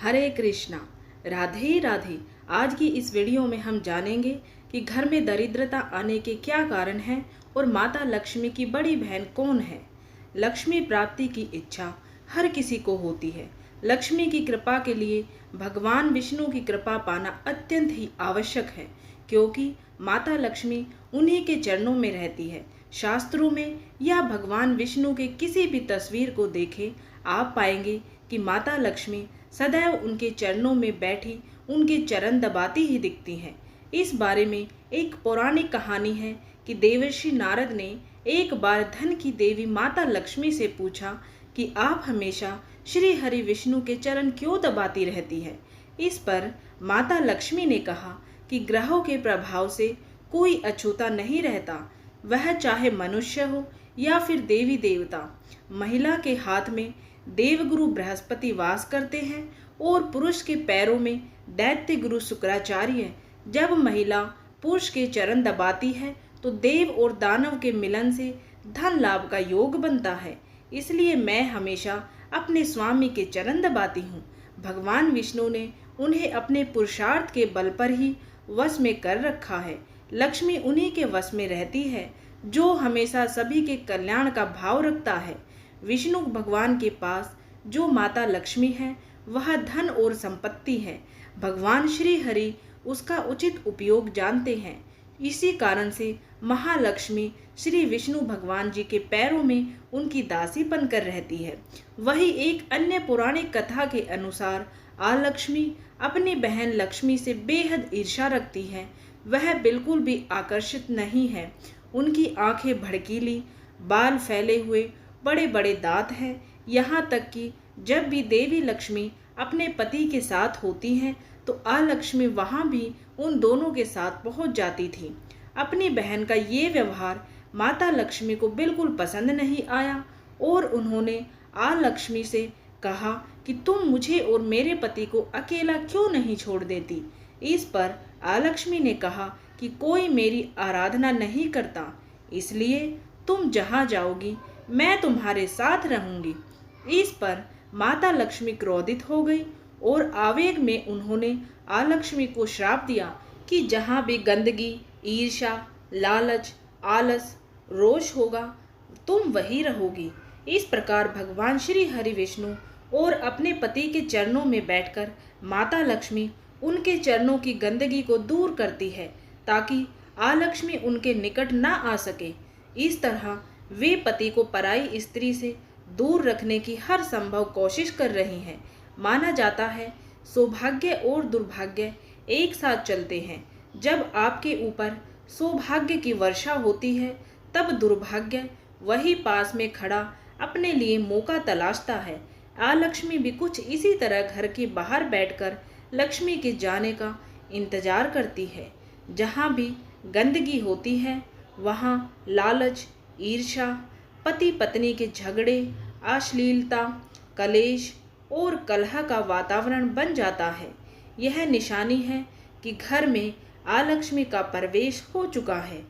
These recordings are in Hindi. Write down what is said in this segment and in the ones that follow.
हरे कृष्णा। राधे राधे। आज की इस वीडियो में हम जानेंगे कि घर में दरिद्रता आने के क्या कारण हैं और माता लक्ष्मी की बड़ी बहन कौन है। लक्ष्मी प्राप्ति की इच्छा हर किसी को होती है। लक्ष्मी की कृपा के लिए भगवान विष्णु की कृपा पाना अत्यंत ही आवश्यक है, क्योंकि माता लक्ष्मी उन्हीं के चरणों में रहती है। शास्त्रों में या भगवान विष्णु के किसी भी तस्वीर को देखें, आप पाएंगे कि माता लक्ष्मी सदैव उनके चरणों में बैठी उनके चरण दबाती ही दिखती हैं। इस बारे में एक पौराणिक कहानी है कि देवर्षि नारद ने एक बार धन की देवी माता लक्ष्मी से पूछा कि आप हमेशा श्री हरि विष्णु के चरण क्यों दबाती रहती है। इस पर माता लक्ष्मी ने कहा कि ग्रहों के प्रभाव से कोई अछूता नहीं रहता, वह चाहे मनुष्य हो या फिर देवी देवता। महिला के हाथ में देवगुरु बृहस्पति वास करते हैं और पुरुष के पैरों में दैत्य गुरु शुक्राचार्य। जब महिला पुरुष के चरण दबाती है तो देव और दानव के मिलन से धन लाभ का योग बनता है। इसलिए मैं हमेशा अपने स्वामी के चरण दबाती हूँ। भगवान विष्णु ने उन्हें अपने पुरुषार्थ के बल पर ही वश में कर रखा है। लक्ष्मी उन्हीं के वश में रहती है जो हमेशा सभी के कल्याण का भाव रखता है। विष्णु भगवान के पास जो माता लक्ष्मी है वह धन और संपत्ति है। भगवान श्री हरि उसका उचित उपयोग जानते हैं। इसी कारण से महालक्ष्मी श्री विष्णु भगवान जी के पैरों में उनकी दासी बनकर रहती है। वही एक अन्य पौराणिक कथा के अनुसार आलक्ष्मी अपनी बहन लक्ष्मी से बेहद ईर्ष्या रखती है। वह बिल्कुल भी आकर्षित नहीं है। उनकी आंखें भड़कीली, बाल फैले हुए, बड़े बड़े दांत हैं। यहाँ तक कि जब भी देवी लक्ष्मी अपने पति के साथ होती हैं तो आलक्ष्मी वहाँ भी उन दोनों के साथ पहुँच जाती थी। अपनी बहन का ये व्यवहार माता लक्ष्मी को बिल्कुल पसंद नहीं आया और उन्होंने आलक्ष्मी से कहा कि तुम मुझे और मेरे पति को अकेला क्यों नहीं छोड़ देती। इस पर आलक्ष्मी ने कहा कि कोई मेरी आराधना नहीं करता, इसलिए तुम जहाँ जाओगी मैं तुम्हारे साथ रहूंगी। इस पर माता लक्ष्मी क्रोधित हो गई और आवेग में उन्होंने आलक्ष्मी को श्राप दिया कि जहाँ भी गंदगी, ईर्ष्या, लालच, आलस, रोष होगा तुम वही रहोगी। इस प्रकार भगवान श्री हरि विष्णु और अपने पति के चरणों में बैठकर माता लक्ष्मी उनके चरणों की गंदगी को दूर करती है ताकि आलक्ष्मी उनके निकट ना आ सके। इस तरह वे पति को पराई स्त्री से दूर रखने की हर संभव कोशिश कर रही हैं। माना जाता है सौभाग्य और दुर्भाग्य एक साथ चलते हैं। जब आपके ऊपर सौभाग्य की वर्षा होती है तब दुर्भाग्य वही पास में खड़ा अपने लिए मौका तलाशता है। आलक्ष्मी भी कुछ इसी तरह घर के बाहर बैठकर लक्ष्मी के जाने का इंतजार करती है। जहाँ भी गंदगी होती है वहाँ लालच, ईर्ष्या, पति पत्नी के झगड़े, अश्लीलता, कलेश और कलह का वातावरण बन जाता है। यह निशानी है कि घर में आलक्ष्मी का प्रवेश हो चुका है।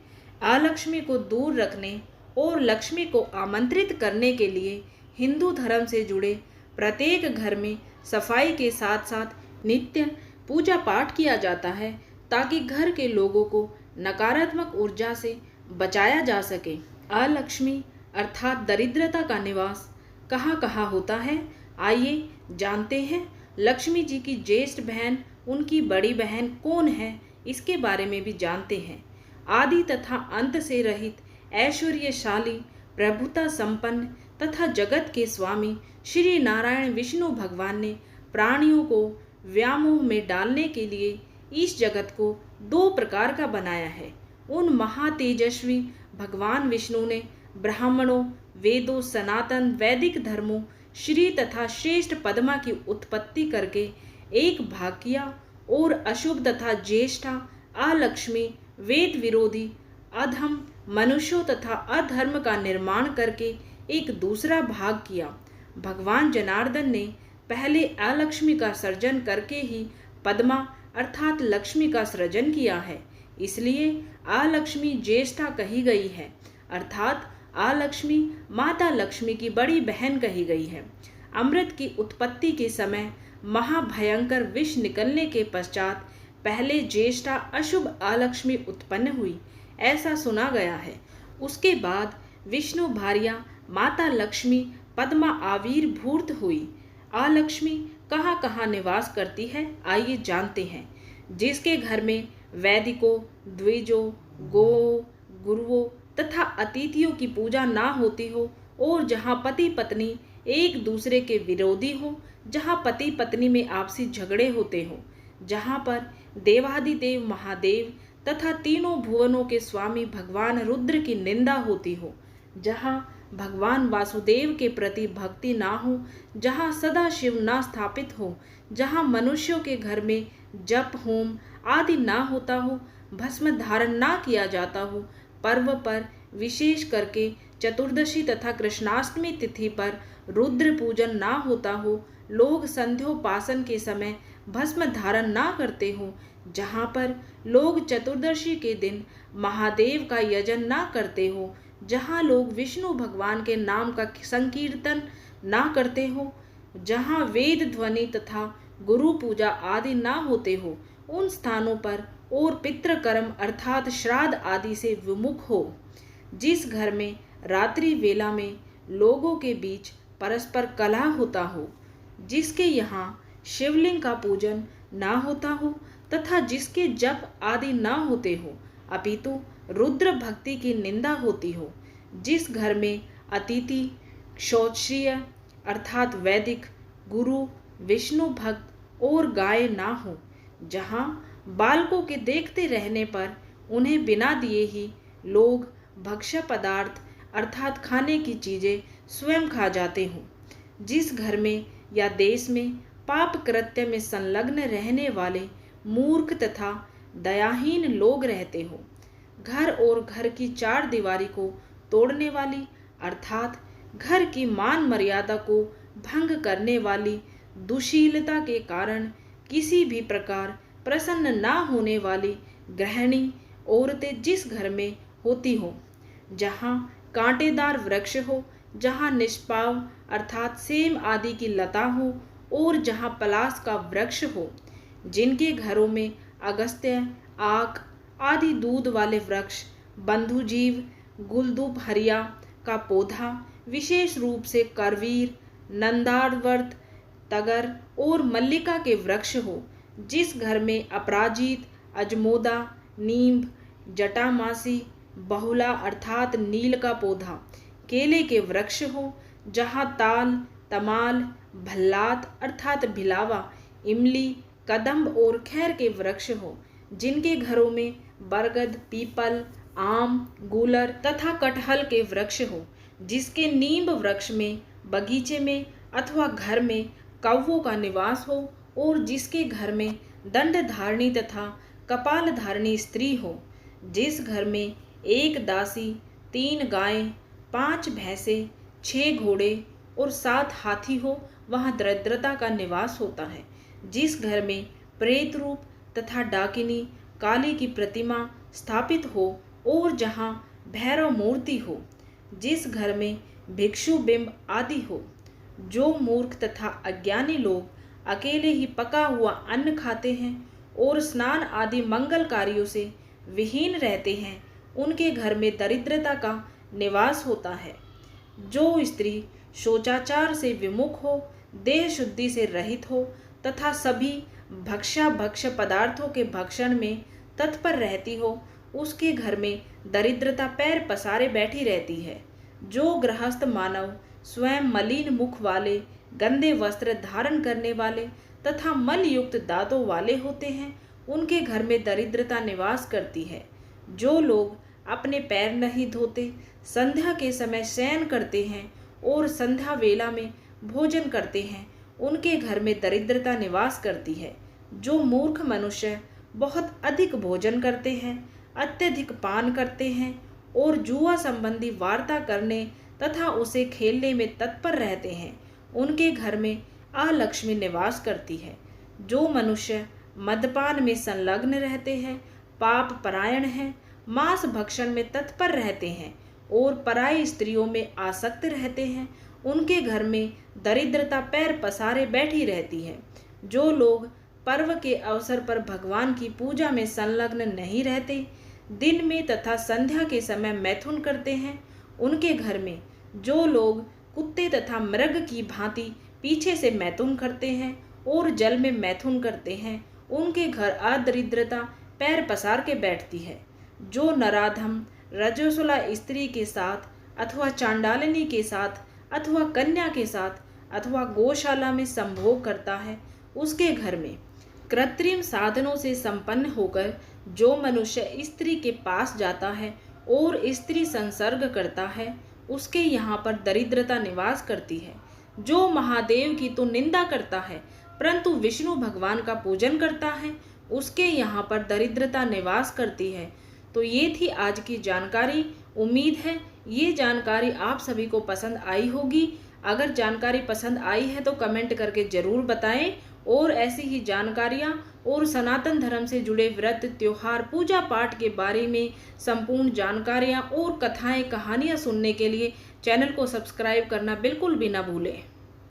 आलक्ष्मी को दूर रखने और लक्ष्मी को आमंत्रित करने के लिए हिंदू धर्म से जुड़े प्रत्येक घर में सफाई के साथ साथ नित्य पूजा पाठ किया जाता है ताकि घर के लोगों को नकारात्मक ऊर्जा से बचाया जा सके। आलक्ष्मी अर्थात दरिद्रता का निवास कहाँ कहाँ होता है, आइए जानते हैं। लक्ष्मी जी की ज्येष्ठ बहन, उनकी बड़ी बहन कौन है, इसके बारे में भी जानते हैं। आदि तथा अंत से रहित, ऐश्वर्यशाली, प्रभुता संपन्न तथा जगत के स्वामी श्री नारायण विष्णु भगवान ने प्राणियों को व्यामोह में डालने के लिए इस जगत को दो प्रकार का बनाया है। उन महातेजस्वी भगवान विष्णु ने ब्राह्मणों, वेदों, सनातन वैदिक धर्मों, श्री तथा श्रेष्ठ पद्मा की उत्पत्ति करके एक भाग किया और अशुभ तथा ज्येष्ठा आलक्ष्मी वेद विरोधी अधम मनुष्यों तथा अधर्म का निर्माण करके एक दूसरा भाग किया। भगवान जनार्दन ने पहले आलक्ष्मी का सर्जन करके ही पद्मा अर्थात लक्ष्मी का सृजन किया है, इसलिए आलक्ष्मी ज्येष्ठा कही गई है, अर्थात आलक्ष्मी माता लक्ष्मी की बड़ी बहन कही गई है। अमृत की उत्पत्ति के समय महाभयंकर विष निकलने के पश्चात पहले ज्येष्ठा अशुभ अलक्ष्मी उत्पन्न हुई, ऐसा सुना गया है। उसके बाद विष्णु भार्या माता लक्ष्मी पद्मा आविर्भूत हुई। अलक्ष्मी कहाँ कहाँ निवास करती है, आइए जानते हैं। जिसके घर में वैदिकों, द्विजों, गो, गुरुओं तथा अतिथियों की पूजा ना होती हो, और जहाँ पति पत्नी एक दूसरे के विरोधी हो, जहाँ पति पत्नी में आपसी झगड़े होते हो, जहाँ पर देवाधिदेव महादेव तथा तीनों भुवनों के स्वामी भगवान रुद्र की निंदा होती हो, जहाँ भगवान वासुदेव के प्रति भक्ति ना हो, जहाँ सदा शिव ना स्थापित हो, जहाँ मनुष्यों के घर में जप होम आदि ना होता हो, भस्म धारण ना किया जाता हो, पर्व पर विशेष करके चतुर्दशी तथा कृष्णाष्टमी तिथि पर रुद्र पूजन ना होता हो, लोग संध्योपासन के समय भस्म धारण ना करते हो, जहाँ पर लोग चतुर्दशी के दिन महादेव का यजन ना करते हो, जहाँ लोग विष्णु भगवान के नाम का संकीर्तन ना करते हो, जहाँ वेद ध्वनि तथा गुरु पूजा आदि ना होते हो, उन स्थानों पर और पितृकर्म अर्थात श्राद्ध आदि से विमुख हो। जिस घर में रात्रि वेला में लोगों के बीच परस्पर कलह होता हो, जिसके यहाँ शिवलिंग का पूजन ना होता हो तथा जिसके जप आदि ना होते हो, अपितु रुद्र भक्ति की निंदा होती हो, जिस घर में अतिथि क्षौत्रीय अर्थात वैदिक, गुरु, विष्णु भक्त और गाय ना हो, जहाँ बालकों के देखते रहने पर उन्हें बिना दिए ही लोग भक्ष्य पदार्थ अर्थात खाने की चीज़ें स्वयं खा जाते हों, जिस घर में या देश में पाप कृत्य में संलग्न रहने वाले मूर्ख तथा दयाहीन लोग रहते हो, घर और घर की चार दीवारी को तोड़ने वाली अर्थात घर की मान मर्यादा को भंग करने वाली दुशीलता के कारण किसी भी प्रकार प्रसन्न ना होने वाली गृहिणी औरतें जिस घर में होती हो, जहाँ कांटेदार वृक्ष हो, जहाँ निष्पाव अर्थात सेम आदि की लता हो और जहाँ पलास का वृक्ष हो, जिनके घरों में अगस्त्य, आक आदि दूध वाले वृक्ष, बंधुजीव, गुलदुब हरिया का पौधा, विशेष रूप से करवीर, नंदावर्त, तगर और मल्लिका के वृक्ष हो, जिस घर में अपराजित, अजमोदा, नींब, जटामासी, बहुला अर्थात नील का पौधा, केले के वृक्ष हो, जहाँ ताल, तमाल, भल्लात अर्थात भिलावा, इमली, कदम्ब और खैर के वृक्ष हो, जिनके घरों में बरगद, पीपल, आम, गूलर तथा कटहल के वृक्ष हो, जिसके नींब वृक्ष में बगीचे में अथवा घर में कौवों का निवास हो और जिसके घर में दंड धारणी तथा कपाल धारणी स्त्री हो, जिस घर में एक दासी, 3 गायें, 5 भैंसे, 6 घोड़े और 7 हाथी हो, वहाँ दरिद्रता का निवास होता है। जिस घर में प्रेत रूप तथा डाकिनी काली की प्रतिमा स्थापित हो और जहाँ भैरव मूर्ति हो, जिस घर में भिक्षु बिंब आदि हो, जो मूर्ख तथा अज्ञानी लोग अकेले ही पका हुआ अन्न खाते हैं और स्नान आदि मंगल कार्यों से विहीन रहते हैं, उनके घर में दरिद्रता का निवास होता है। जो स्त्री शौचाचार से विमुख हो, देह शुद्धि से रहित हो तथा सभी भक्ष्य पदार्थों के भक्षण में तत्पर रहती हो, उसके घर में दरिद्रता पैर पसारे बैठी रहती है। जो गृहस्थ मानव स्वयं मलिन मुख वाले, गंदे वस्त्र धारण करने वाले तथा मल युक्त दांतों वाले होते हैं, उनके घर में दरिद्रता निवास करती है। जो लोग अपने पैर नहीं धोते, संध्या के समय शयन करते हैं और संध्या वेला में भोजन करते हैं, उनके घर में दरिद्रता निवास करती है। जो मूर्ख मनुष्य बहुत अधिक भोजन करते हैं, अत्यधिक पान करते हैं और जुआ संबंधी वार्ता करने तथा उसे खेलने में तत्पर रहते हैं, उनके घर में अलक्ष्मी निवास करती है। जो मनुष्य मद्यपान में संलग्न रहते हैं, पाप परायण हैं, मांस भक्षण में तत्पर रहते हैं और पराई स्त्रियों में आसक्त रहते हैं, उनके घर में दरिद्रता पैर पसारे बैठी रहती है। जो लोग पर्व के अवसर पर भगवान की पूजा में संलग्न नहीं रहते, दिन में तथा संध्या के समय मैथुन करते हैं, उनके घर में जो लोग कुत्ते तथा मृग की भांति पीछे से मैथुन करते हैं और जल में मैथुन करते हैं, उनके घर अदरिद्रता पैर पसार के बैठती है। जो नराधम रजस्वला स्त्री के साथ अथवा चांडालिनी के साथ अथवा कन्या के साथ अथवा गौशाला में संभोग करता है, उसके घर में कृत्रिम साधनों से संपन्न होकर जो मनुष्य स्त्री के पास जाता है और स्त्री संसर्ग करता है, उसके यहाँ पर दरिद्रता निवास करती है। जो महादेव की तो निंदा करता है परंतु विष्णु भगवान का पूजन करता है, उसके यहाँ पर दरिद्रता निवास करती है। तो ये थी आज की जानकारी। उम्मीद है ये जानकारी आप सभी को पसंद आई होगी। अगर जानकारी पसंद आई है तो कमेंट करके ज़रूर बताएं और ऐसी ही जानकारियाँ और सनातन धर्म से जुड़े व्रत, त्योहार, पूजा पाठ के बारे में संपूर्ण जानकारियाँ और कथाएं, कहानियाँ सुनने के लिए चैनल को सब्सक्राइब करना बिल्कुल भी ना भूलें।